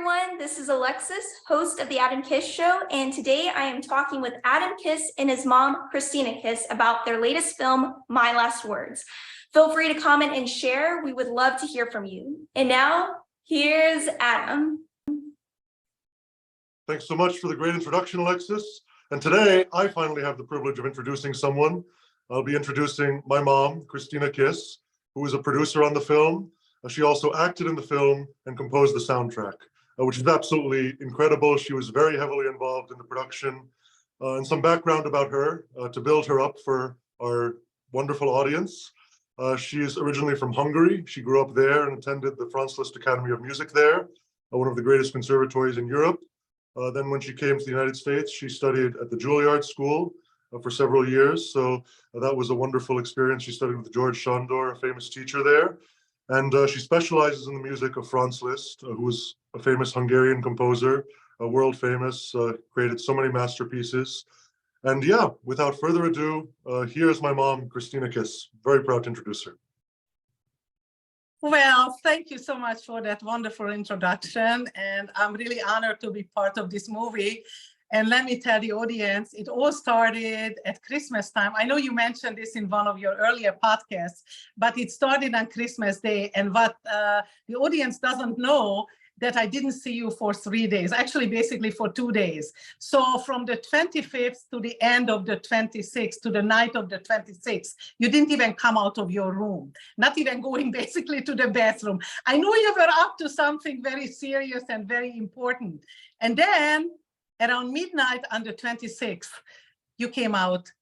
everyone. This is Alexis, host of the Adam Kiss Show, and today I am talking with Adam Kiss and his mom, Christina Kiss, about their latest film, My Last Words. Feel free to comment and share. We would love to hear from you. And now, here's Adam. Thanks so much for the great introduction, Alexis. And today, I finally have the privilege of introducing someone. I'll be introducing my mom, Christina Kiss, who is a producer on the film. She also acted in the film and composed the soundtrack, which is absolutely incredible. She was very heavily involved in the production. And some background about her to build her up for our wonderful audience. She is originally from Hungary. She grew up there and attended the Franz Liszt Academy of Music there, one of the greatest conservatories in Europe. Then when she came to the United States, she studied at the Juilliard School for several years. So that was a wonderful experience. She studied with George Sándor, a famous teacher there. And she specializes in the music of Franz Liszt, who was a famous Hungarian composer, world famous, created so many masterpieces. And yeah, without further ado, here's my mom, Christina Kiss. Very proud to introduce her. Well, thank you so much for that wonderful introduction. And I'm really honored to be part of this movie. And let me tell the audience, it all started at Christmas time. I know you mentioned this in one of your earlier podcasts, but it started on Christmas Day. And what the audience doesn't know, that I didn't see you for 3 days, actually basically for 2 days. So from the 25th to the end of the 26th, to the night of the 26th, you didn't even come out of your room, not even going basically to the bathroom. I knew you were up to something very serious and very important. And then around midnight on the 26th, you came out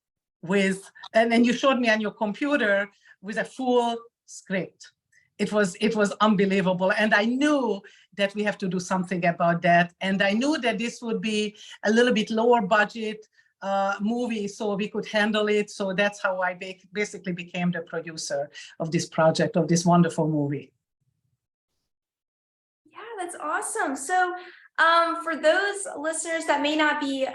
with, and then you showed me on your computer with a full script. It was unbelievable. And I knew that we have to do something about that. And I knew that this would be a little bit lower budget movie, so we could handle it. So that's how I basically became the producer of this project, of this wonderful movie. Yeah, that's awesome. So for those listeners that may not be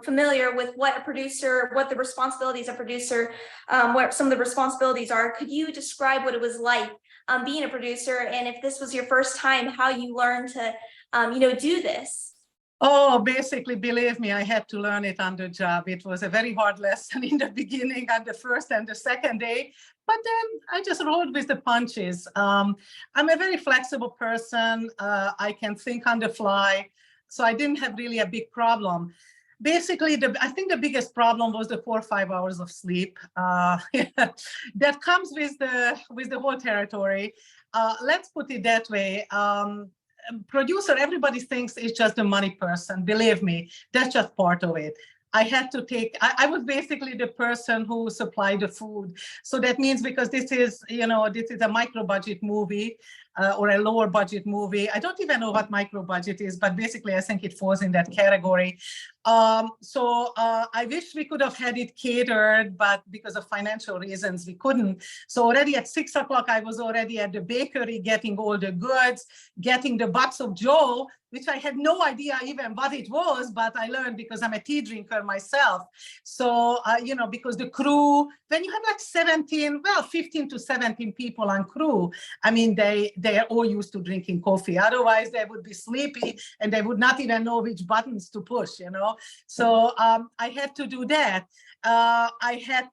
familiar with what a producer, what the responsibilities of a producer, what some of the responsibilities are, could you describe what it was like being a producer, and if this was your first time, how you learned to, do this? Oh, basically, believe me, I had to learn it on the job. It was a very hard lesson in the beginning, on the first and the second day, but then I just rolled with the punches. I'm a very flexible person. I can think on the fly, so I didn't have really a big problem. Basically, I think the biggest problem was the 4 or 5 hours of sleep that comes with the whole territory. Let's put it that way. Producer, everybody thinks it's just a money person. Believe me, that's just part of it. I had to take, I was basically the person who supplied the food. So that means, because this is a micro budget movie or a lower budget movie. I don't even know what micro budget is, but basically I think it falls in that category. I wish we could have had it catered, but because of financial reasons, we couldn't. So already at 6 o'clock, I was already at the bakery getting all the goods, getting the box of Joe, which I had no idea even what it was, but I learned because I'm a tea drinker myself. So, because the crew, when you have like 15 to 17 people on crew, I mean, they are all used to drinking coffee. Otherwise, they would be sleepy and they would not even know which buttons to push, So I had to do that. I had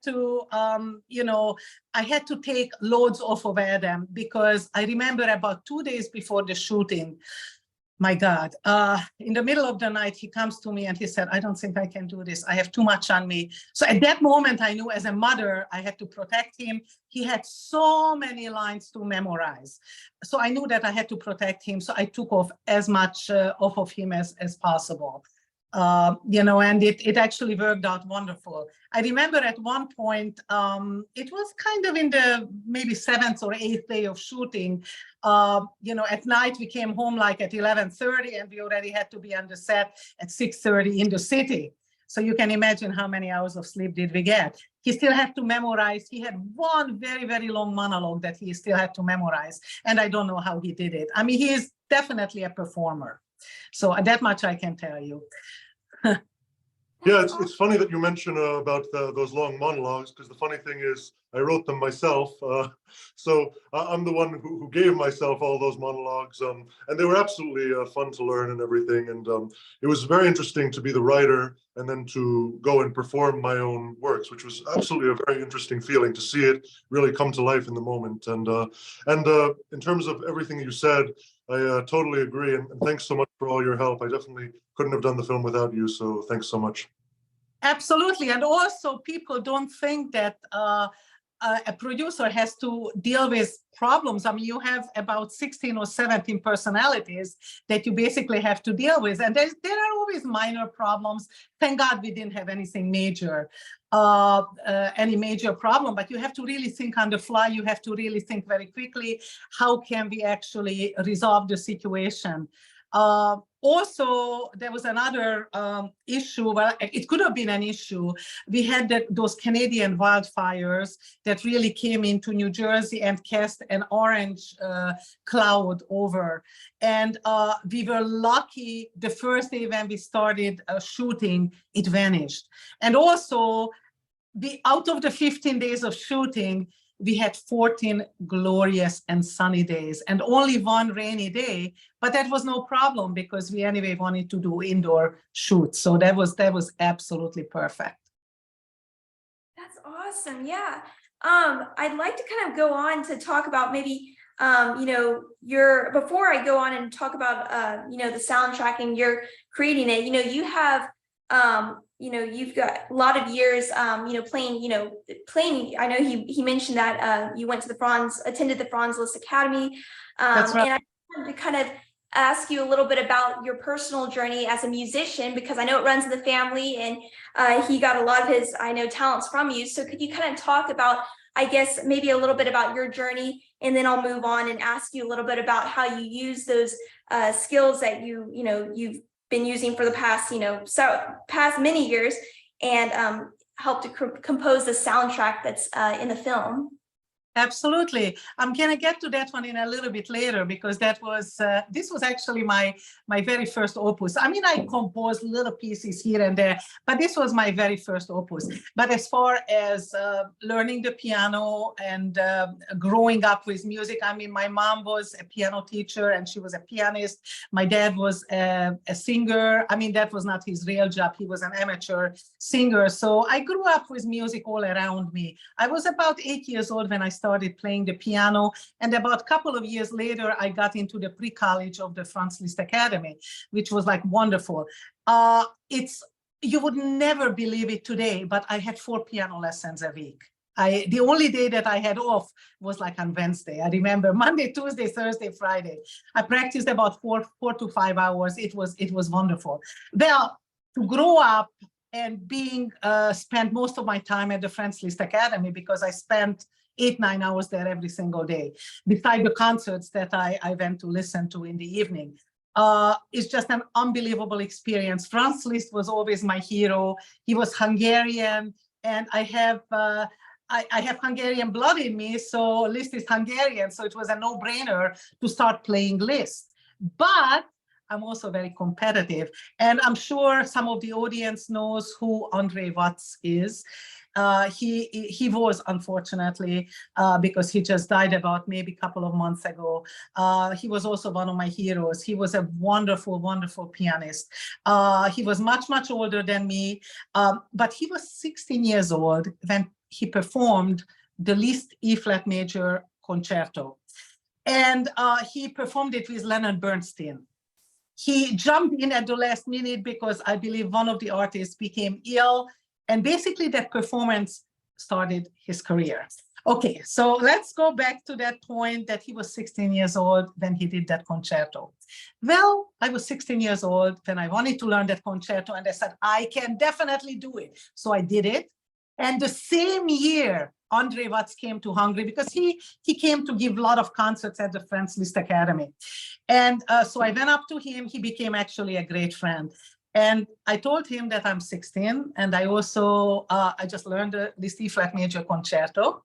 to take loads off of Adam, because I remember about 2 days before the shooting, my God, in the middle of the night, he comes to me and he said, I don't think I can do this. I have too much on me. So at that moment, I knew as a mother, I had to protect him. He had so many lines to memorize. So I knew that I had to protect him. So I took off as much off of him as possible. And it actually worked out wonderful. I remember at one point, it was kind of in the maybe 7th or 8th day of shooting. At night we came home like at 11:30, and we already had to be on the set at 6:30 in the city. So you can imagine how many hours of sleep did we get. He still had to memorize. He had one very, very long monologue that he still had to memorize. And I don't know how he did it. I mean, he is definitely a performer. So that much I can tell you. Yeah, That's it's funny that you mention about those long monologues, because the funny thing is I wrote them myself. So I'm the one who gave myself all those monologues, and they were absolutely fun to learn and everything. And it was very interesting to be the writer and then to go and perform my own works, which was absolutely a very interesting feeling to see it really come to life in the moment. And in terms of everything you said, I totally agree. And thanks so much for all your help. I definitely couldn't have done the film without you. So thanks so much. Absolutely. And also people don't think that a producer has to deal with problems. I mean, you have about 16 or 17 personalities that you basically have to deal with. And there are always minor problems. Thank God we didn't have anything major, any major problem, but you have to really think on the fly. You have to really think very quickly, how can we actually resolve the situation? Also, there was another issue. Well, it could have been an issue. We had those Canadian wildfires that really came into New Jersey and cast an orange cloud over. And we were lucky the first day when we started shooting, it vanished. And also, out of the 15 days of shooting, we had 14 glorious and sunny days and only one rainy day, but that was no problem because we anyway wanted to do indoor shoots. So that was absolutely perfect. That's awesome. Yeah. I'd like to kind of go on to talk about maybe, before I go on and talk about, the soundtrack and you're creating it, you have, you've got a lot of years, playing, I know he mentioned that you went to attended the Franz Liszt Academy. That's right. And I wanted to kind of ask you a little bit about your personal journey as a musician, because I know it runs in the family and he got a lot of his, I know, talents from you. So could you kind of talk about, I guess, maybe a little bit about your journey, and then I'll move on and ask you a little bit about how you use those skills that you've been using for the past, past many years, and help to compose the soundtrack that's in the film. Absolutely. I'm going to get to that one in a little bit later, because this was actually my very first opus. I mean, I composed little pieces here and there, but this was my very first opus. But as far as learning the piano and growing up with music, I mean, my mom was a piano teacher and she was a pianist. My dad was a singer. I mean, that was not his real job. He was an amateur singer. So I grew up with music all around me. I was about 8 years old when I started playing the piano, and about a couple of years later I got into the pre-college of the Franz Liszt Academy, which was like wonderful. You would never believe it today, but I had 4 piano lessons a week. The only day that I had off was like on Wednesday. I remember Monday, Tuesday, Thursday, Friday. I practiced about 4 to 5 hours. It was wonderful. Well, to grow up and spent most of my time at the Franz Liszt Academy, because I spent 8-9 hours there every single day, beside the concerts that I went to listen to in the evening. It's just an unbelievable experience. Franz Liszt was always my hero. He was Hungarian, and I have Hungarian blood in me, so Liszt is Hungarian, so it was a no-brainer to start playing Liszt. But I'm also very competitive, and I'm sure some of the audience knows who Andre Watts is. He was, unfortunately, because he just died about maybe a couple of months ago. He was also one of my heroes. He was a wonderful, wonderful pianist. He was much, much older than me, but he was 16 years old when he performed the Liszt E-flat major concerto. And he performed it with Leonard Bernstein. He jumped in at the last minute because I believe one of the artists became ill. And basically that performance started his career. Okay, so let's go back to that point that he was 16 years old when he did that concerto. Well, I was 16 years old when I wanted to learn that concerto, and I said, I can definitely do it. So I did it. And the same year, Andre Watts came to Hungary, because he came to give a lot of concerts at the Franz Liszt Academy. And so I went up to him. He became actually a great friend. And I told him that I'm 16, and I also, I just learned the Liszt E-flat major concerto.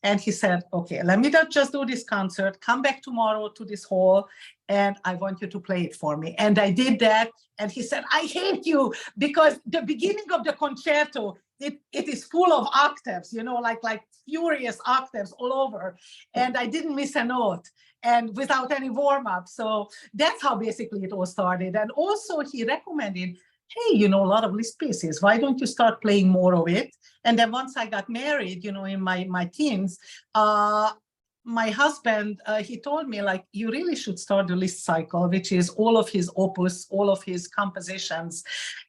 And he said, okay, let me just do this concert, come back tomorrow to this hall, and I want you to play it for me. And I did that. And he said, I hate you, because the beginning of the concerto, it is full of octaves, you know, like furious octaves all over. And I didn't miss a note, and without any warm-up. So that's how basically it all started. And also he recommended, hey, you know, a lot of Liszt pieces, why don't you start playing more of it? And then once I got married, you know, in my teens, my husband, he told me, like, you really should start the Liszt cycle, which is all of his opus, all of his compositions.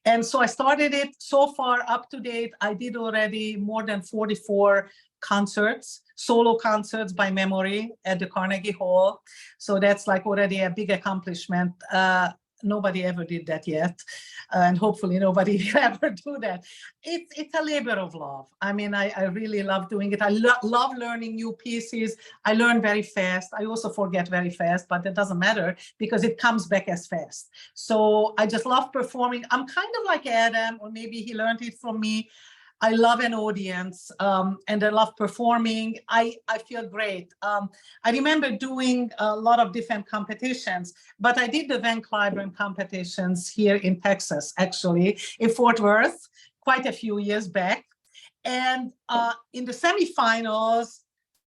And so I started it. So far, up to date, I did already more than 44 concerts, solo concerts by memory at the Carnegie Hall. So that's like already a big accomplishment. Nobody ever did that yet, and hopefully nobody will ever do that. It's a labor of love. I mean, I really love doing it. I love learning new pieces. I learn very fast. I also forget very fast, but that doesn't matter because it comes back as fast. So I just love performing. I'm kind of like Adam, or maybe he learned it from me. I love an audience, and I love performing. I feel great. I remember doing a lot of different competitions, but I did the Van Cliburn competitions here in Texas, actually, in Fort Worth, quite a few years back. And in the semifinals,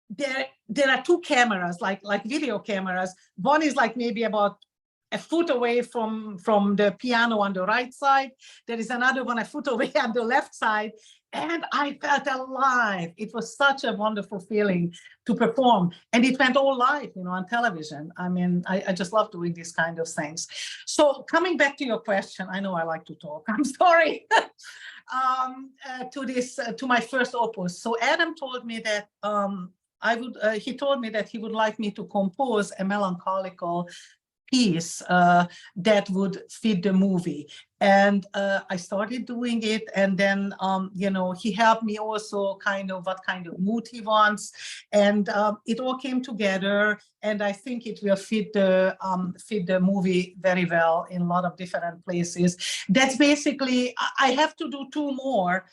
there are two cameras, like video cameras. One is like maybe about a foot away from the piano on the right side. There is another one a foot away on the left side. And I felt alive. It was such a wonderful feeling to perform. And it went all live, you know, on television. I mean, I just love doing these kind of things. So coming back to your question, I know I like to talk, I'm sorry. To my first opus. So Adam told me that he told me that he would like me to compose a melancholical piece that would fit the movie. And I started doing it, and then you know, he helped me also kind of what kind of mood he wants, and it all came together, and I think it will fit the movie very well in a lot of different places. That's basically, I have to do two more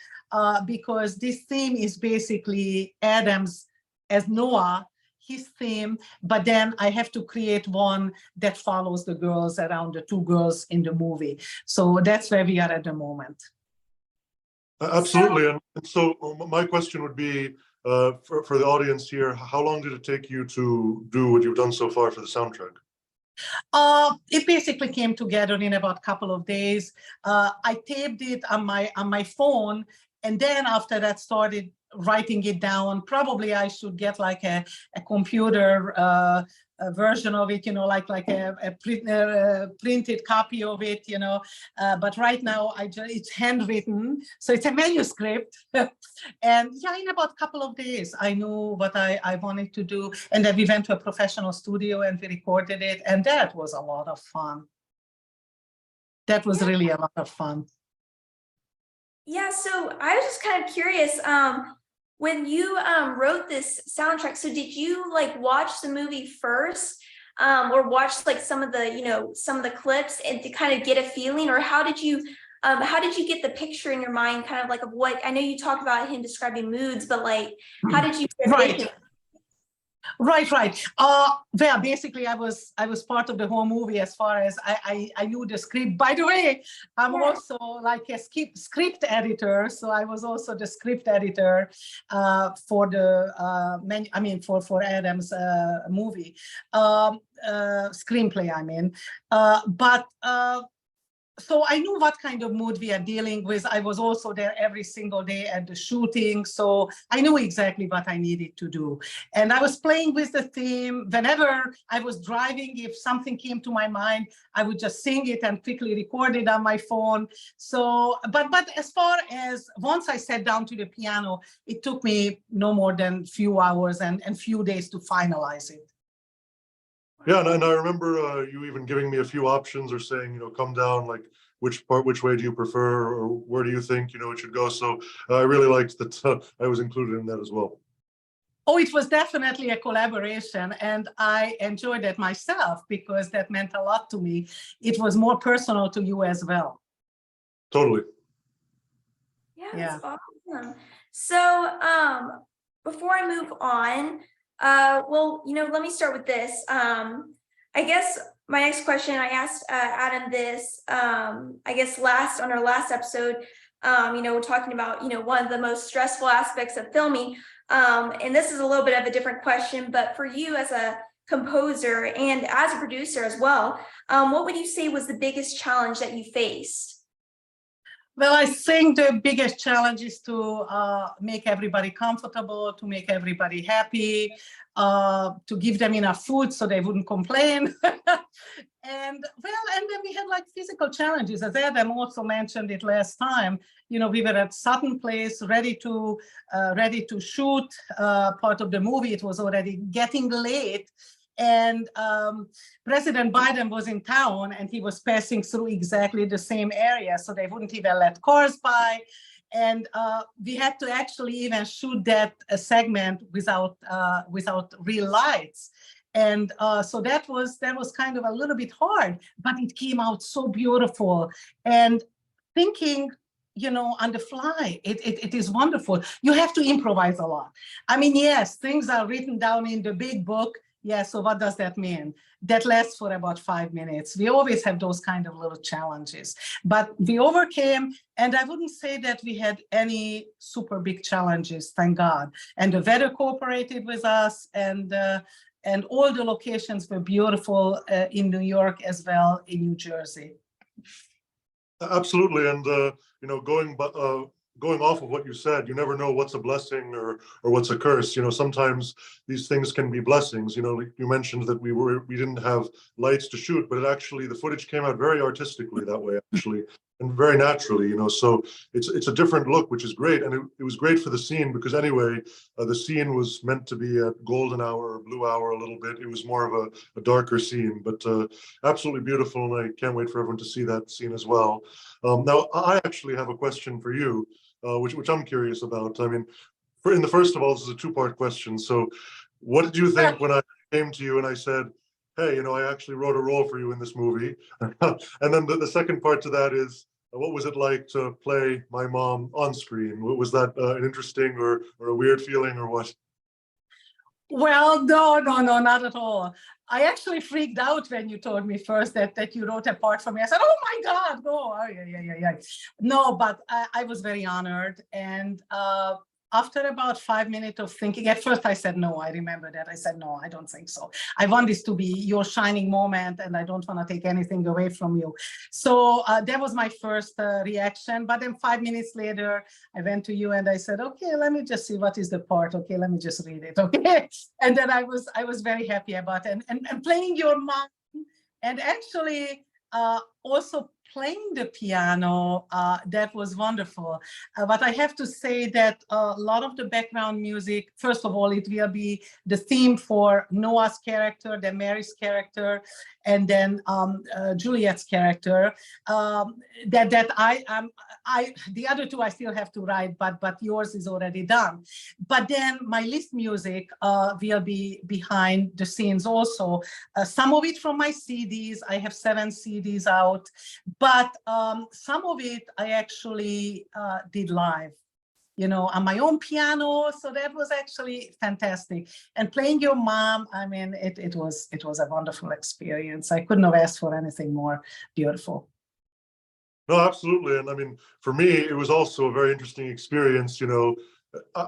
because this theme is basically Adam's as Noah, his theme, but then I have to create one that follows the girls around, the two girls in the movie. So that's where we are at the moment. Absolutely. And so my question would be, for the audience here, how long did it take you to do what you've done so far for the soundtrack? It basically came together in about a couple of days. I taped it on my phone, and then after that started writing it down. Probably I should get like a computer a version of it, you know, like a printed copy of it, you know. But right now it's handwritten, so it's a manuscript. And yeah, in about a couple of days, I knew what I wanted to do, and then we went to a professional studio and we recorded it, and that was a lot of fun. That was really a lot of fun. Yeah, so I was just kind of curious, when you wrote this soundtrack, so did you like watch the movie first, or watch like some of the, you know, some of the clips and to kind of get a feeling, or how did you get the picture in your mind, kind of like of what, I know you talked about him describing moods, but like, how did you get Right. Right. Well, basically, I was part of the whole movie as far as I knew the script. By the way, I'm also like a script editor, so I was also the script editor for the for Adam's movie screenplay. I mean, so I knew what kind of mood we are dealing with. I was also there every single day at the shooting, so I knew exactly what I needed to do. And I was playing with the theme. Whenever I was driving, if something came to my mind, I would just sing it and quickly record it on my phone. So, but as far as once I sat down to the piano, it took me no more than a few hours and few days to finalize it. Yeah, and I remember you even giving me a few options or saying, you know, come down, like which way do you prefer, or where do you think, you know, it should go. So I really liked that I was included in that as well. Oh, it was definitely a collaboration, and I enjoyed it myself because that meant a lot to me. It was more personal to you as well. Totally. Yeah, that's awesome. So before I move on, well, let me start with this. I guess my next question, I asked Adam this, I guess on our last episode, we're talking about, one of the most stressful aspects of filming. And this is a little bit of a different question, but for you as a composer and as a producer as well, what would you say was the biggest challenge that you faced? Well, I think the biggest challenge is to make everybody comfortable, to make everybody happy, to give them enough food so they wouldn't complain. And then we had like physical challenges. As Adam also mentioned it last time, we were at Sutton Place ready to shoot part of the movie. It was already getting late. And President Biden was in town and he was passing through exactly the same area, so they wouldn't even let cars by. And we had to actually even shoot that segment without real lights. And so that was kind of a little bit hard, but it came out so beautiful. And thinking, on the fly, it is wonderful. You have to improvise a lot. I mean, yes, things are written down in the big book. Yeah, so what does that mean? That lasts for about 5 minutes. We always have those kind of little challenges, but we overcame, and I wouldn't say that we had any super big challenges, thank God. And the weather cooperated with us, and all the locations were beautiful in New York as well, in New Jersey. Absolutely, and going off of what you said, you never know what's a blessing or what's a curse. Sometimes these things can be blessings. Like you mentioned that we didn't have lights to shoot, but the footage came out very artistically that way, actually, and very naturally. So it's a different look, which is great, and it was great for the scene because anyway, the scene was meant to be a golden hour or blue hour a little bit. It was more of a darker scene, but absolutely beautiful, and I can't wait for everyone to see that scene as well. Now, I actually have a question for you. Which I'm curious about. I mean, first of all, this is a two-part question. So what did you think when I came to you and I said, hey, I actually wrote a role for you in this movie? And then the second part to that is, what was it like to play my mom on screen? Was that an interesting or a weird feeling or what? Well, no, not at all. I actually freaked out when you told me first that you wrote a part for me. I said, oh my God, no, oh, yeah. No, but I was very honored. And after about 5 minutes of thinking, at first I said, no, I remember that. I said, no, I don't think so. I want this to be your shining moment and I don't want to take anything away from you. So that was my first reaction. But then 5 minutes later, I went to you and I said, okay, let me just see what is the part. Okay, let me just read it. Okay. And then I was very happy about it. And playing your mom and actually also playing the piano, that was wonderful. But I have to say that a lot of the background music, first of all, it will be the theme for Noah's character, then Mary's character, and then Juliet's character. The other two I still have to write, but yours is already done. But then my list music will be behind the scenes also. Some of it from my CDs. I have 7 CDs out. But some of it I actually did live, on my own piano. So that was actually fantastic. And playing your mom, I mean, it was a wonderful experience. I couldn't have asked for anything more beautiful. No, absolutely. And I mean, for me, it was also a very interesting experience.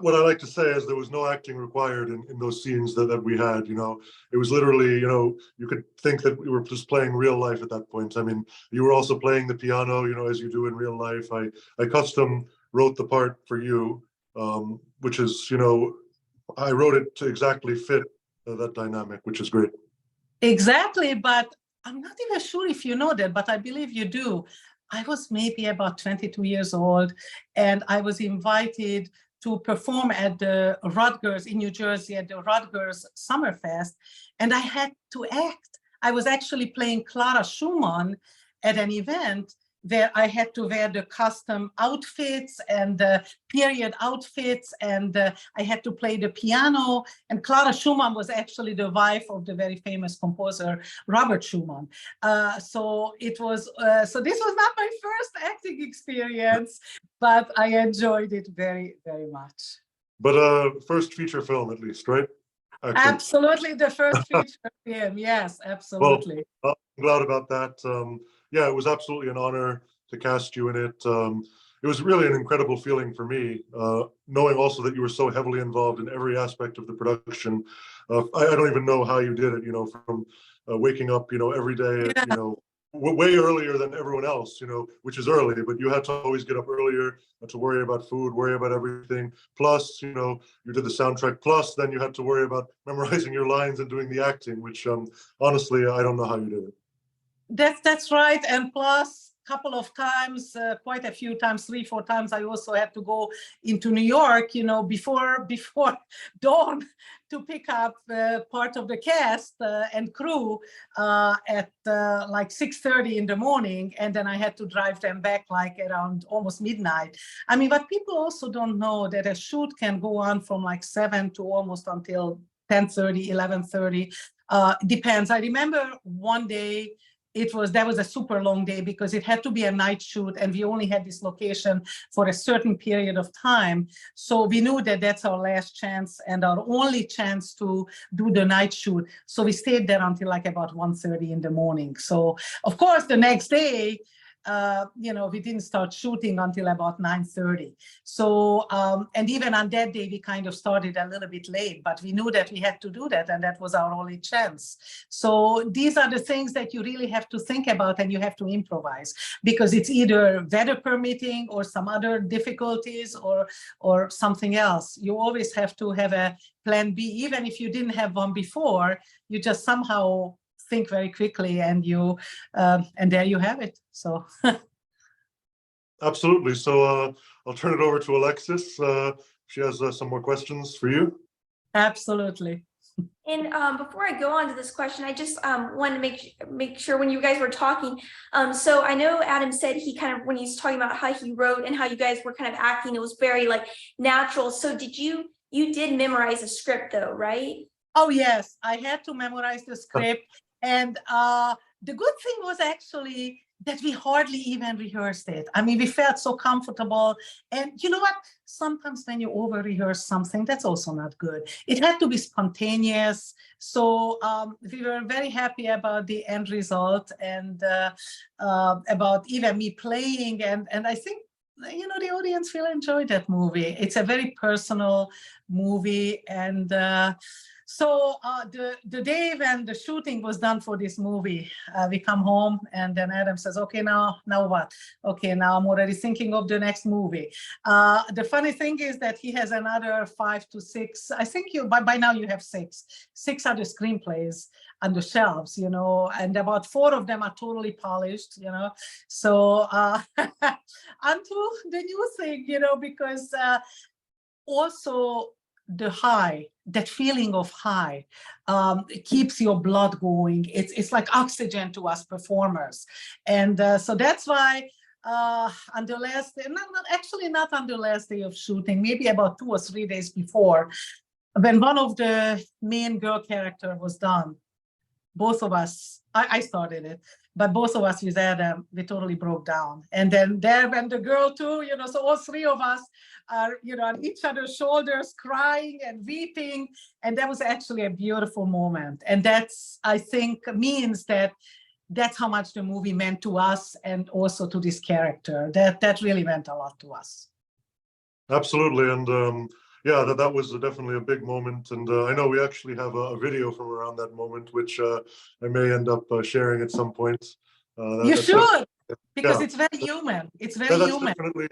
What I like to say is there was no acting required in those scenes that we had. It was literally, you could think that we were just playing real life at that point. I mean, you were also playing the piano, as you do in real life. I custom wrote the part for you, which is, I wrote it to exactly fit that dynamic, which is great. Exactly, but I'm not even sure if you know that, but I believe you do. I was maybe about 22 years old, and I was invited to perform at the Rutgers in New Jersey at the Rutgers Summerfest, and I had to act. I was actually playing Clara Schumann at an event where I had to wear the custom outfits and the period outfits, and I had to play the piano. And Clara Schumann was actually the wife of the very famous composer Robert Schumann. So this was not my first acting experience, but I enjoyed it very, very much. But first feature film at least, right? Actually. Absolutely, the first feature film. Yes, absolutely. Well, I'm glad about that. Yeah, it was absolutely an honor to cast you in it. It was really an incredible feeling for me, knowing also that you were so heavily involved in every aspect of the production. I don't even know how you did it, from waking up, every day, Yeah. way earlier than everyone else, which is early, but you had to always get up earlier to worry about food, worry about everything. Plus, you did the soundtrack. Plus, then you had to worry about memorizing your lines and doing the acting, which honestly, I don't know how you did it. That's right. And plus, couple of times, quite a few times, 3-4 times, I also had to go into New York, before dawn to pick up part of the cast and crew at like 6:30 in the morning, and then I had to drive them back like around almost midnight. I mean, but people also don't know that a shoot can go on from like 7 to almost until 10:30, 11:30. Depends. I remember one day that was a super long day because it had to be a night shoot, and we only had this location for a certain period of time. So we knew that that's our last chance and our only chance to do the night shoot. So we stayed there until like about 1:30 in the morning. So of course the next day, we didn't start shooting until about 9:30. So, and even on that day, we kind of started a little bit late, but we knew that we had to do that, and that was our only chance. So these are the things that you really have to think about, and you have to improvise, because it's either weather permitting or some other difficulties or something else. You always have to have a plan B, even if you didn't have one before. You just somehow think very quickly, and and there you have it. So absolutely. So I'll turn it over to Alexis. She has some more questions for you. absolutely. And before I go on to this question, I just want to make sure when you guys were talking. So I know Adam said he kind of, when he's talking about how he wrote and how you guys were kind of acting, it was very like natural. So you did memorize a script though, right? Oh yes, I had to memorize the script. And the good thing was actually that we hardly even rehearsed it. I mean, we felt so comfortable. And you know what? Sometimes when you over-rehearse something, that's also not good. It had to be spontaneous. So we were very happy about the end result, and about even me playing. And I think, the audience will enjoy that movie. It's a very personal movie. And so the day when the shooting was done for this movie, we come home, and then Adam says, okay, now what? Okay, now I'm already thinking of the next movie. The funny thing is that he has another 5 to 6, I think by now you have 6 other screenplays on the shelves, and about 4 of them are totally polished, So onto the new thing, because also that feeling of high, it keeps your blood going. It's like oxygen to us performers. And so that's why on the last day, not on the last day of shooting, maybe about 2 or 3 days before, when one of the main girl character was done, both of us, I started it, but both of us with Adam, we totally broke down. And then there went the girl too, so all 3 of us are, on each other's shoulders, crying and weeping. And that was actually a beautiful moment. And that's, I think, means that's how much the movie meant to us, and also to this character. That really meant a lot to us. Absolutely. And yeah, that was definitely a big moment. And I know we actually have a video from around that moment, which I may end up sharing at some point. You should, because yeah. it's very human. It's very human. Definitely,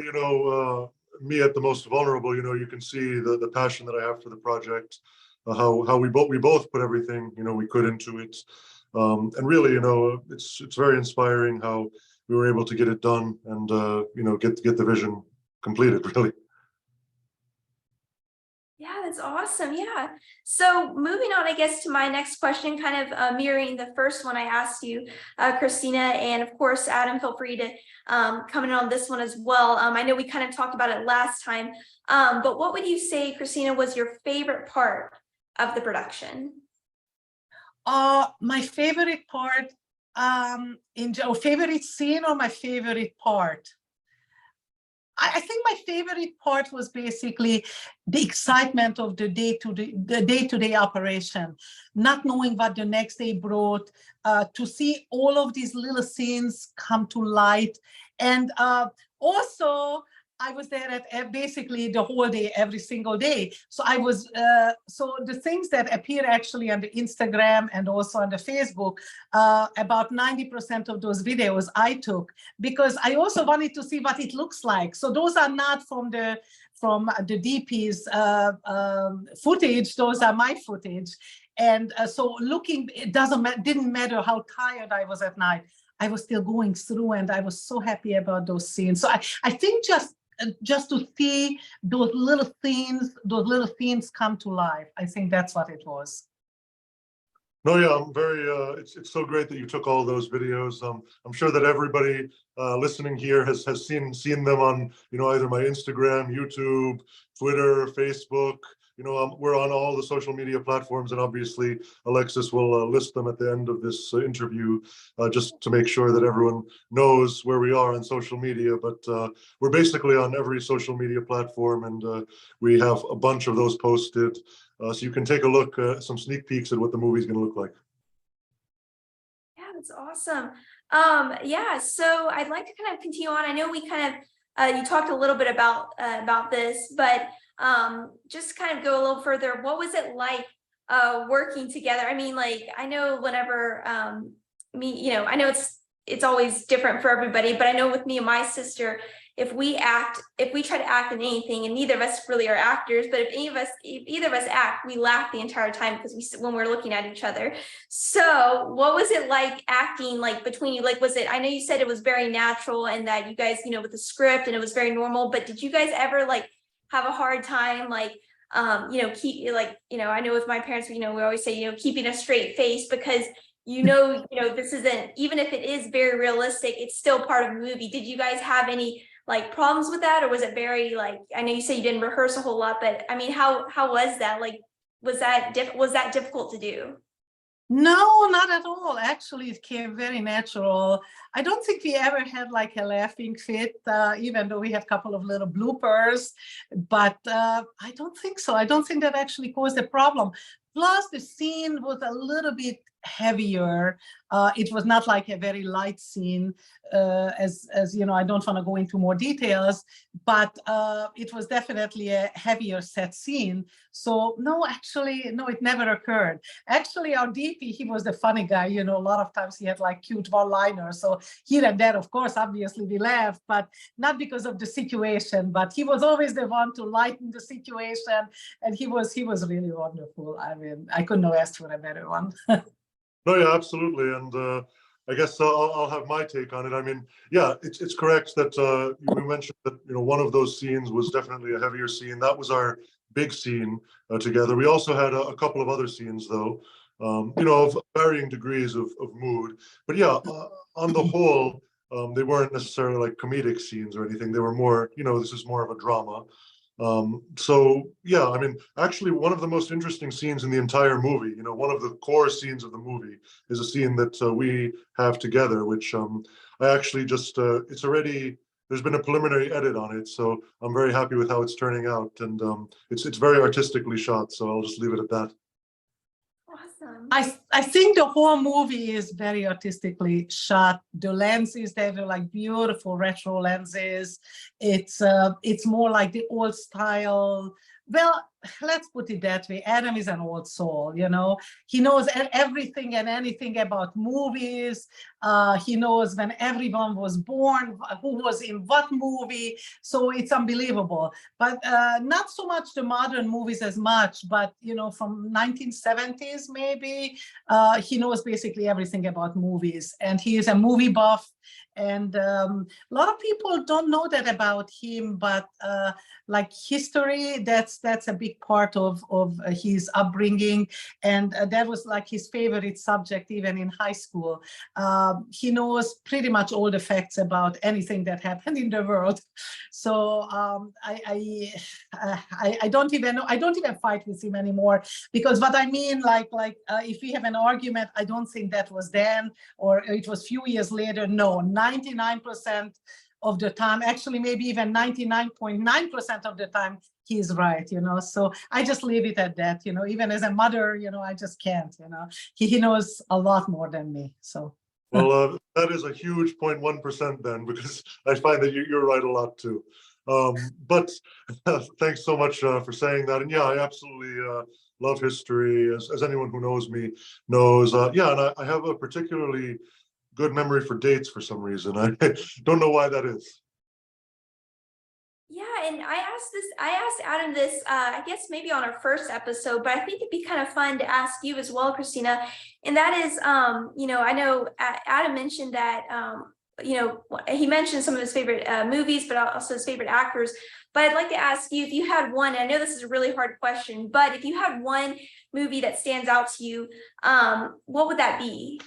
me at the most vulnerable. You can see the passion that I have for the project, how we both put everything we could into it, and really, it's very inspiring how we were able to get it done and get the vision completed. Really. Yeah, that's awesome. Yeah. So moving on, I guess, to my next question, kind of mirroring the first one I asked you, Christina, and of course, Adam, feel free to come in on this one as well. I know we kind of talked about it last time, but what would you say, Christina, was your favorite part of the production? My favorite part, favorite scene or my favorite part? I think my favorite part was basically the excitement of the day-to-day operation, not knowing what the next day brought, to see all of these little scenes come to light. And also, I was there at basically the whole day, every single day. So I was, so the things that appear actually on the Instagram and also on the Facebook, about 90% of those videos I took, because I also wanted to see what it looks like. So those are not from the DP's footage, those are my footage. And so looking, didn't matter how tired I was at night, I was still going through, and I was so happy about those scenes. So I think just to see those little themes come to life, I think that's what it was. No, yeah, I'm very, it's so great that you took all those videos. I'm sure that everybody listening here has seen them on, either my Instagram, YouTube, Twitter, Facebook. We're on all the social media platforms, and obviously Alexis will list them at the end of this interview, just to make sure that everyone knows where we are on social media. But we're basically on every social media platform, and we have a bunch of those posted. So you can take a look, some sneak peeks at what the movie's going to look like. Yeah, that's awesome. Yeah, so I'd like to kind of continue on. I know we kind of you talked a little bit about this, but just kind of go a little further. What was it like working together? I mean, like, I know whenever I know it's always different for everybody, but I know with me and my sister, if we try to act in anything, and neither of us really are actors, but if either of us act, we laugh the entire time because when we're looking at each other. So what was it like acting, like, between you? Like, was it, I know you said it was very natural and that you guys, with the script, and it was very normal, but did you guys ever like have a hard time, like, keep, like, I know with my parents, we always say, keeping a straight face, because this isn't, even if it is very realistic, it's still part of the movie. Did you guys have any like problems with that, or was it very, like, I know you say you didn't rehearse a whole lot, but I mean, how was that? Like, was that difficult to do? No, not at all. Actually, it came very natural. I don't think we ever had like a laughing fit, even though we had a couple of little bloopers, but I don't think so. I don't think that actually caused a problem. Plus, the scene was a little bit heavier. It was not like a very light scene, as I don't want to go into more details, but it was definitely a heavier set scene. So no, actually, no, it never occurred. Actually, our DP, he was the funny guy. A lot of times he had like cute one-liners. So here and there, of course, obviously we laughed, but not because of the situation, but he was always the one to lighten the situation. And he was really wonderful. I mean, I couldn't have asked for a better one. No, yeah, absolutely. And I guess I'll have my take on it. I mean, yeah, it's correct that we mentioned that, one of those scenes was definitely a heavier scene. That was our big scene together. We also had a couple of other scenes, though, of varying degrees of mood. But yeah, on the whole, they weren't necessarily like comedic scenes or anything. They were more, this is more of a drama. So yeah, I mean, actually one of the most interesting scenes in the entire movie, one of the core scenes of the movie is a scene that we have together, which I actually just, there's been a preliminary edit on it. So I'm very happy with how it's turning out, and it's very artistically shot. So I'll just leave it at that. Awesome. I think the whole movie is very artistically shot. The lenses, they're like beautiful retro lenses. It's more like the old style. Well, let's put it that way. Adam is an old soul, He knows everything and anything about movies. He knows when everyone was born, who was in what movie. So it's unbelievable. But not so much the modern movies as much, but, from 1970s maybe, he knows basically everything about movies. And he is a movie buff. And a lot of people don't know that about him, but like history, that's a big part of his upbringing, and that was like his favorite subject even in high school. He knows pretty much all the facts about anything that happened in the world. So I don't even know. I don't even fight with him anymore, because what I mean, like if we have an argument, I don't think that was then or it was few years later. No, 99% of the time, actually maybe even 99.9% of the time, he's right, so I just leave it at that, even as a mother, I just can't, he knows a lot more than me, so. Well, that is a huge 0.1% then, because I find that you're right a lot too. But thanks so much for saying that. And yeah, I absolutely love history, as anyone who knows me knows. Yeah, and I have a particularly good memory for dates for some reason. I don't know why that is. Yeah, and I asked Adam this, I guess maybe on our first episode, but I think it'd be kind of fun to ask you as well, Christina. And that is, I know Adam mentioned that, he mentioned some of his favorite movies, but also his favorite actors. But I'd like to ask you if you had one, I know this is a really hard question, but if you had one movie that stands out to you, what would that be?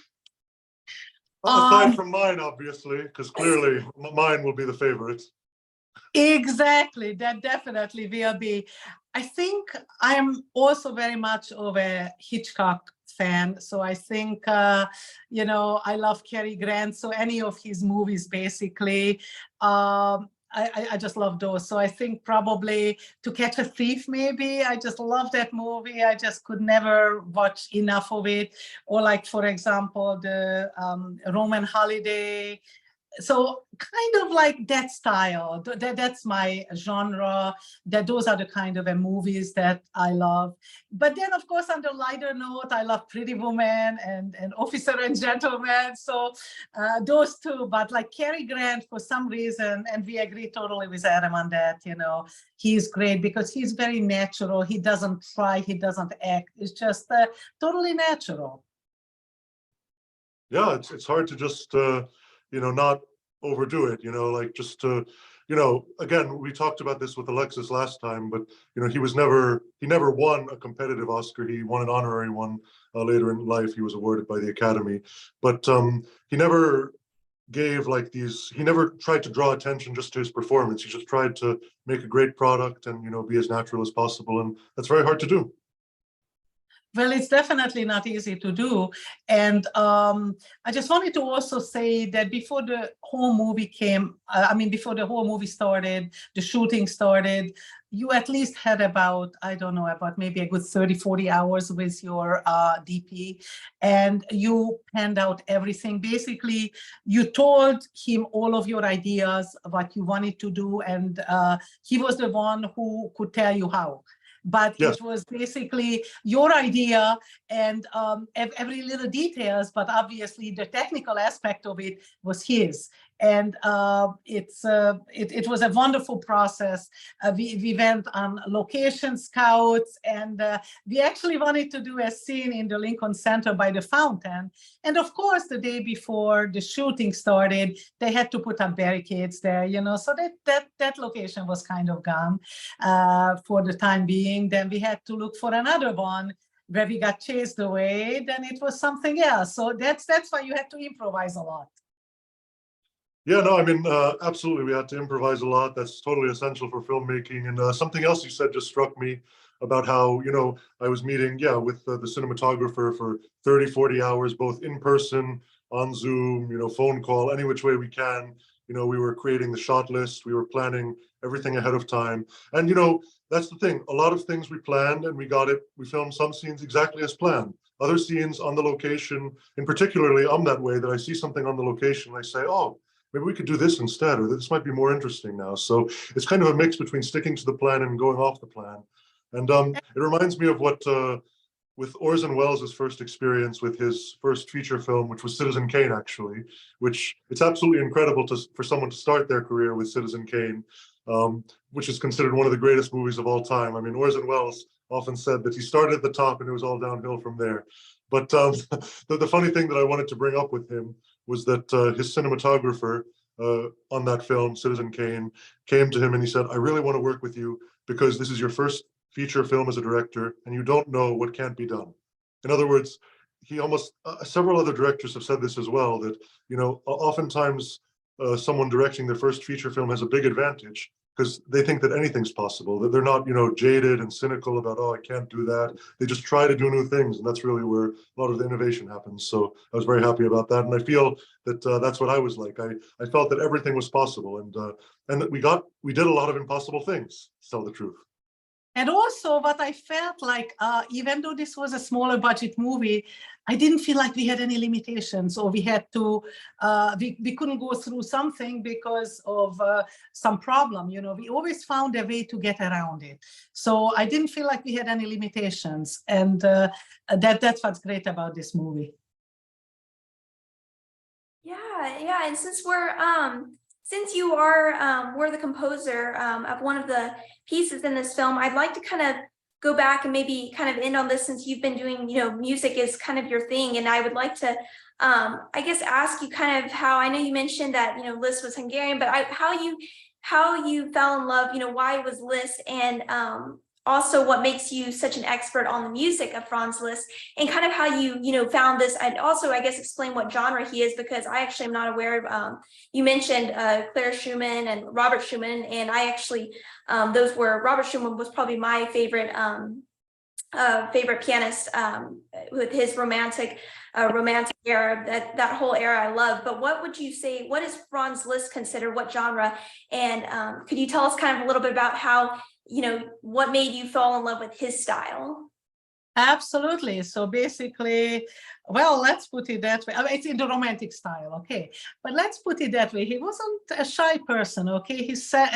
Aside from mine, obviously, because clearly mine will be the favorite. Exactly, that definitely will be. I think I'm also very much of a Hitchcock fan. So I think, I love Cary Grant. So any of his movies, basically, I just love those. So I think probably To Catch a Thief, maybe. I just love that movie. I just could never watch enough of it. Or like, for example, the Roman Holiday. So kind of like that style, that's my genre, those are the kind of movies that I love. But then, of course, on the lighter note, I love Pretty Woman and Officer and Gentleman. So those two, but like Cary Grant, for some reason, and we agree totally with Adam on that, he's great because he's very natural. He doesn't try, he doesn't act. It's just totally natural. Yeah, it's hard to just, not overdo it, like just to, again, we talked about this with Alexis last time, but, he never won a competitive Oscar. He won an honorary one later in life. He was awarded by the Academy, but he never gave like he never tried to draw attention just to his performance. He just tried to make a great product and, be as natural as possible. And that's very hard to do. Well, it's definitely not easy to do. And I just wanted to also say that before the whole movie before the whole movie started, the shooting started, you at least had about maybe a good 30, 40 hours with your DP, and you panned out everything. Basically, you told him all of your ideas, what you wanted to do, and he was the one who could tell you how. But yes, it was basically your idea and every little details, but obviously the technical aspect of it was his. And it was a wonderful process. We went on location scouts, and we actually wanted to do a scene in the Lincoln Center by the fountain. And of course, the day before the shooting started, they had to put up barricades there, so that location was kind of gone for the time being. Then we had to look for another one where we got chased away. Then it was something else. So that's why you had to improvise a lot. Yeah, no, I mean, absolutely. We had to improvise a lot. That's totally essential for filmmaking. And something else you said just struck me about how, I was meeting, with the cinematographer for 30, 40 hours, both in person, on Zoom, phone call, any which way we can. We were creating the shot list. We were planning everything ahead of time. And, that's the thing. A lot of things we planned and we got it. We filmed some scenes exactly as planned. Other scenes on the location, and particularly I'm that way, that I see something on the location and I say, oh, maybe we could do this instead, or this might be more interesting now. So it's kind of a mix between sticking to the plan and going off the plan. And it reminds me of what, with Orson Welles' first experience with his first feature film, which was Citizen Kane, actually, which it's absolutely incredible for someone to start their career with Citizen Kane, which is considered one of the greatest movies of all time. I mean, Orson Welles often said that he started at the top and it was all downhill from there. But the funny thing that I wanted to bring up with him was that his cinematographer on that film, Citizen Kane, came to him and he said, I really want to work with you because this is your first feature film as a director and you don't know what can't be done. In other words, he almost, several other directors have said this as well, that, oftentimes someone directing their first feature film has a big advantage because they think that anything's possible, that they're not, jaded and cynical about, oh, I can't do that. They just try to do new things. And that's really where a lot of the innovation happens. So I was very happy about that. And I feel that that's what I was like. I felt that everything was possible, and that we did a lot of impossible things, to tell the truth. And also what I felt like, even though this was a smaller budget movie, I didn't feel like we had any limitations, or we had to, we couldn't go through something because of some problem. We always found a way to get around it. So I didn't feel like we had any limitations. And that's what's great about this movie. Yeah. And since you are were the composer of one of the pieces in this film, I'd like to kind of go back and maybe kind of end on this, since you've been doing, music is kind of your thing. And I would like to, I guess, ask you kind of how, I know you mentioned that, Liszt was Hungarian, but how you fell in love, why it was Liszt, and also what makes you such an expert on the music of Franz Liszt, and kind of how you, found this, and also, I guess, explain what genre he is, because I actually am not aware of, you mentioned Clara Schumann and Robert Schumann, and I actually, Robert Schumann was probably my favorite pianist, with his romantic era, that whole era I love. But what would you say, what is Franz Liszt considered, what genre? And could you tell us kind of a little bit about how, what made you fall in love with his style? Absolutely. So basically, well, let's put it that way. I mean, it's in the romantic style, okay? But let's put it that way. He wasn't a shy person, okay?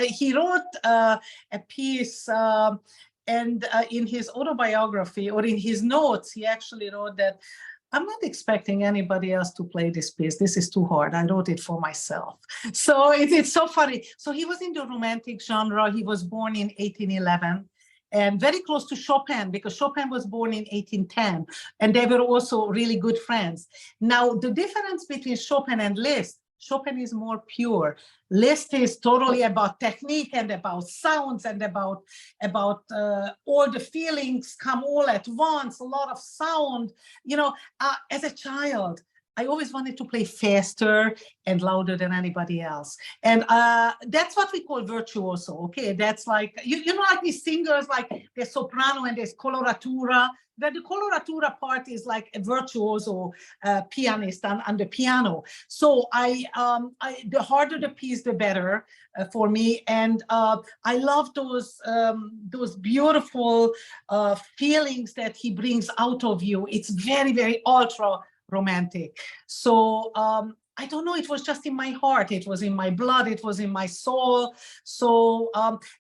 He wrote a piece, and in his autobiography, or in his notes, he actually wrote that, I'm not expecting anybody else to play this piece. This is too hard. I wrote it for myself. So it's so funny. So he was in the romantic genre. He was born in 1811. And very close to Chopin, because Chopin was born in 1810, and they were also really good friends. Now, the difference between Chopin and Liszt, Chopin is more pure. Liszt is totally about technique and about sounds and about all the feelings come all at once, a lot of sound. As a child, I always wanted to play faster and louder than anybody else. And that's what we call virtuoso, okay? That's like, like these singers, like there's soprano and there's coloratura. That the coloratura part is like a virtuoso pianist on the piano. So the harder the piece, the better for me. And I love those beautiful feelings that he brings out of you. It's very, very ultra romantic. So I don't know, it was just in my heart, it was in my blood, it was in my soul. So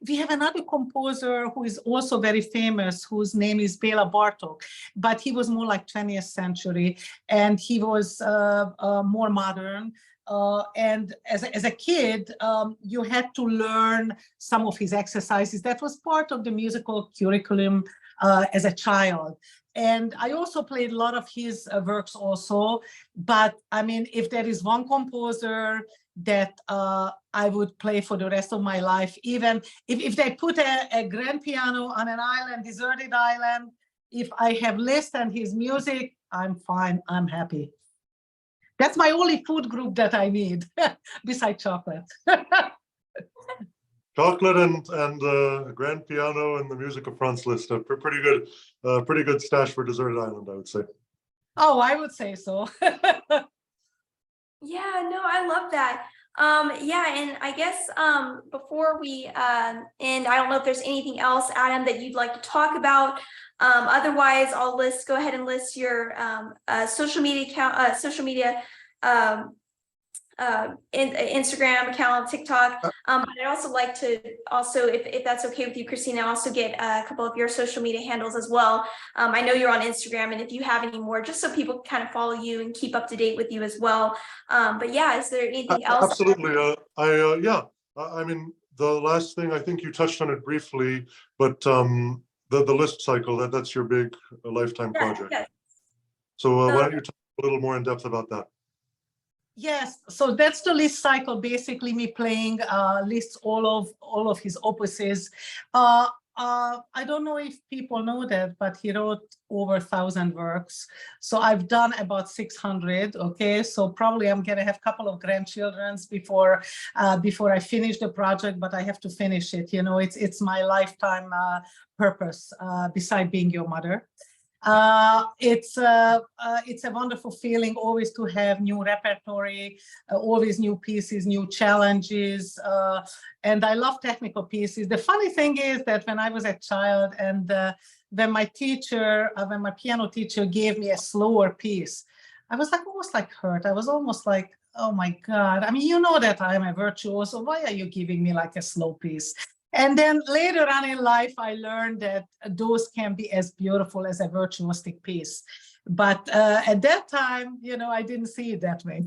we have another composer who is also very famous, whose name is Béla Bartók, but he was more like 20th century, and he was more modern. And as a kid, you had to learn some of his exercises. That was part of the musical curriculum as a child. And I also played a lot of his works also. But I mean, if there is one composer that I would play for the rest of my life, even if they put a grand piano on an island, deserted island, if I have Liszt and his music, I'm fine, I'm happy. That's my only food group that I need, besides chocolate. Chocolate and grand piano and the music of Franz Liszt. Pretty good stash for deserted island, I would say. Oh, I would say so. Yeah, no, I love that. Yeah, and I guess before we end, I don't know if there's anything else, Adam, that you'd like to talk about. Otherwise, I'll go ahead and list your social media account, Instagram account, TikTok. But I'd also like to if that's okay with you, Christina, also get a couple of your social media handles as well. I know you're on Instagram, and if you have any more, just so people can kind of follow you and keep up to date with you as well. But yeah, is there anything else? Absolutely. I mean, the last thing, I think you touched on it briefly, but the Liszt cycle, that's your big lifetime project. Yes. So why don't you talk a little more in depth about that? Yes, so that's the Liszt cycle, basically me playing Liszt's all of his opuses. I don't know if people know that, but he wrote over 1,000 works. So I've done about 600. Okay, so probably I'm gonna have a couple of grandchildren before I finish the project, but I have to finish it. You know, it's my lifetime purpose beside being your mother. It's a wonderful feeling always to have new repertory, always new pieces, new challenges, and I love technical pieces. The funny thing is that when I was a child and when my piano teacher gave me a slower piece, I was like almost like hurt. I was almost like, oh my God. I mean, you know that I am a virtuoso. Why are you giving me like a slow piece? And then later on in life, I learned that those can be as beautiful as a virtuosic piece. But at that time, you know, I didn't see it that way.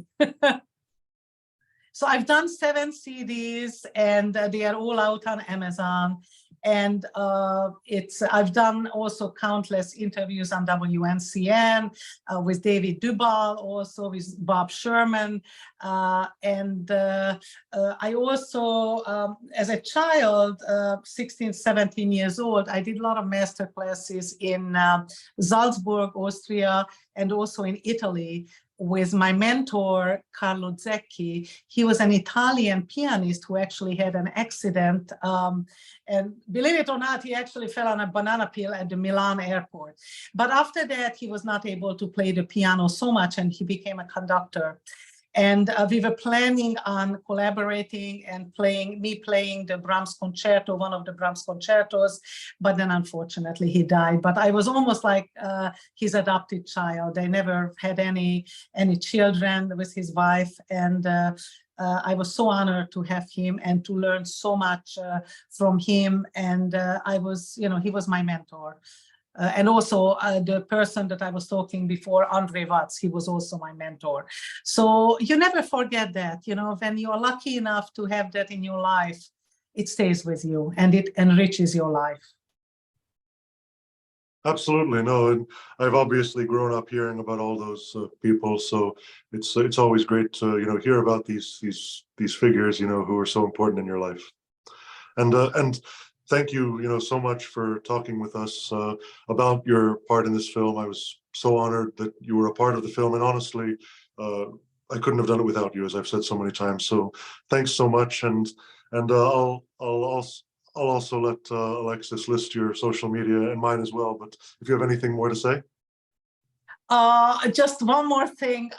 So I've done 7 CDs and they are all out on Amazon. And I've done also countless interviews on WNCN with David Duvall, also with Bob Sherman. I also, as a child, 16, 17 years old, I did a lot of master classes in Salzburg, Austria, and also in Italy, with my mentor, Carlo Zecchi. He was an Italian pianist who actually had an accident. And believe it or not, he actually fell on a banana peel at the Milan airport. But after that, he was not able to play the piano so much, and he became a conductor. And we were planning on collaborating and playing the Brahms concerto, one of the Brahms concertos, but then unfortunately he died. But I was almost like his adopted child. They never had any children with his wife. And I was so honored to have him and to learn so much from him. And he was my mentor. And also the person that I was talking before, Andre Watts, he was also my mentor. So you never forget that, you know, when you are lucky enough to have that in your life, it stays with you and it enriches your life. Absolutely, no, and I've obviously grown up hearing about all those people, so it's always great to hear about these figures who are so important in your life, and thank you so much for talking with us about your part in this film. I was so honored that you were a part of the film, and honestly, I couldn't have done it without you, as I've said so many times. So thanks so much, and I'll also let Alexis list your social media and mine as well. But if you have anything more to say. Just one more thing.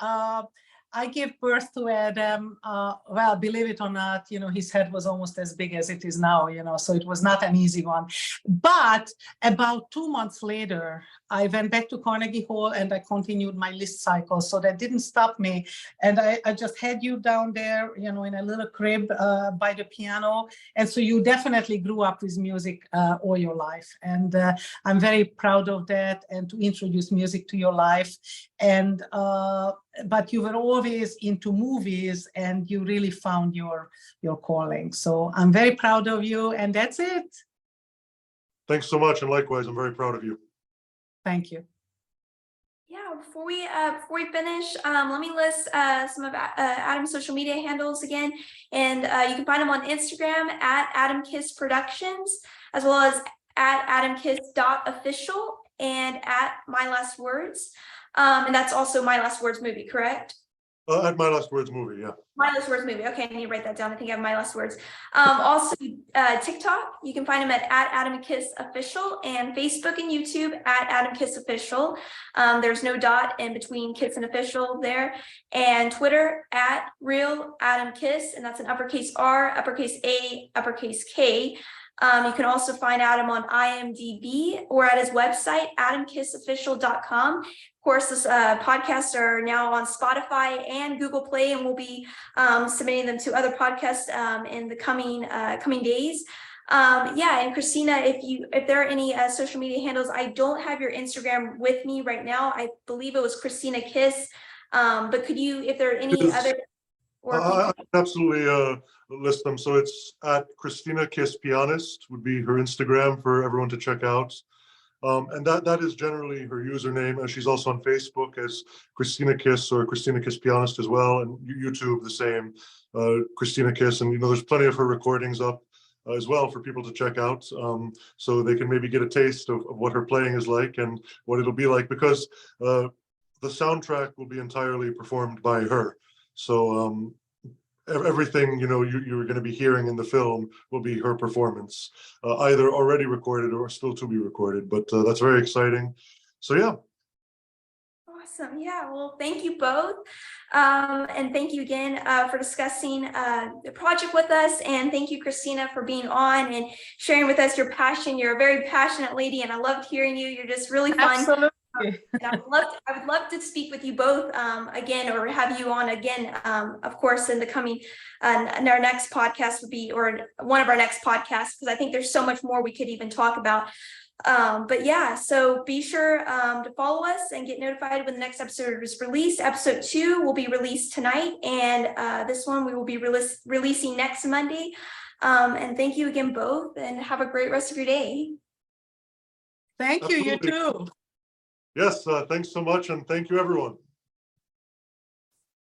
I gave birth to Adam. Well, believe it or not, his head was almost as big as it is now, so it was not an easy one. But about 2 months later, I went back to Carnegie Hall and I continued my Liszt cycle. So that didn't stop me. And I just had you down there, in a little crib by the piano. And so you definitely grew up with music all your life. And I'm very proud of that, and to introduce music to your life. And but you were always into movies and you really found your calling. So I'm very proud of you, and that's it. Thanks so much, and likewise, I'm very proud of you. Thank you. Yeah, before we finish, let me list some of Adam's social media handles again, and you can find him on Instagram at Adam Kiss Productions, as well as at adamkiss.official and at My Last Words. And that's also My Last Words Movie, correct? At My Last Words Movie, yeah. My Last Words Movie. Okay, I need to write that down. I think I have My Last Words. Also, TikTok, you can find him at Adam Kiss Official, and Facebook and YouTube at Adam Kiss Official. There's no dot in between Kiss and Official there. And Twitter at Real Adam Kiss, and that's an uppercase R, uppercase A, uppercase K. You can also find Adam on IMDb or at his website, adamkissofficial.com. Of course, this podcasts are now on Spotify and Google Play, and we'll be submitting them to other podcasts in the coming days. Yeah, and Christina, if there are any social media handles, I don't have your Instagram with me right now. I believe it was Christina Kiss, but could you, if there are any other? I absolutely list them. So it's at Christina Kiss Pianist would be her Instagram for everyone to check out. And that is generally her username. And she's also on Facebook as Christina Kiss or Christina Kiss Pianist as well. And YouTube the same, Christina Kiss. And there's plenty of her recordings up as well for people to check out, so they can maybe get a taste of what her playing is like and what it'll be like, because the soundtrack will be entirely performed by her. So everything you're going to be hearing in the film will be her performance, either already recorded or still to be recorded. But that's very exciting. So yeah. Awesome. Yeah. Well, thank you both. And thank you again for discussing the project with us. And thank you, Christina, for being on and sharing with us your passion. You're a very passionate lady, and I loved hearing you. You're just really fun. Absolutely. And I would love to speak with you both again, or have you on again, of course, in the coming, and our next podcast would be, or one of our next podcasts, because I think there's so much more we could even talk about. But yeah, so be sure to follow us and get notified when the next episode is released. Episode 2 will be released tonight, and this one we will be releasing next Monday. And thank you again both, and have a great rest of your day. Thank you. You Absolutely. too. Yes, thanks so much, and thank you, everyone.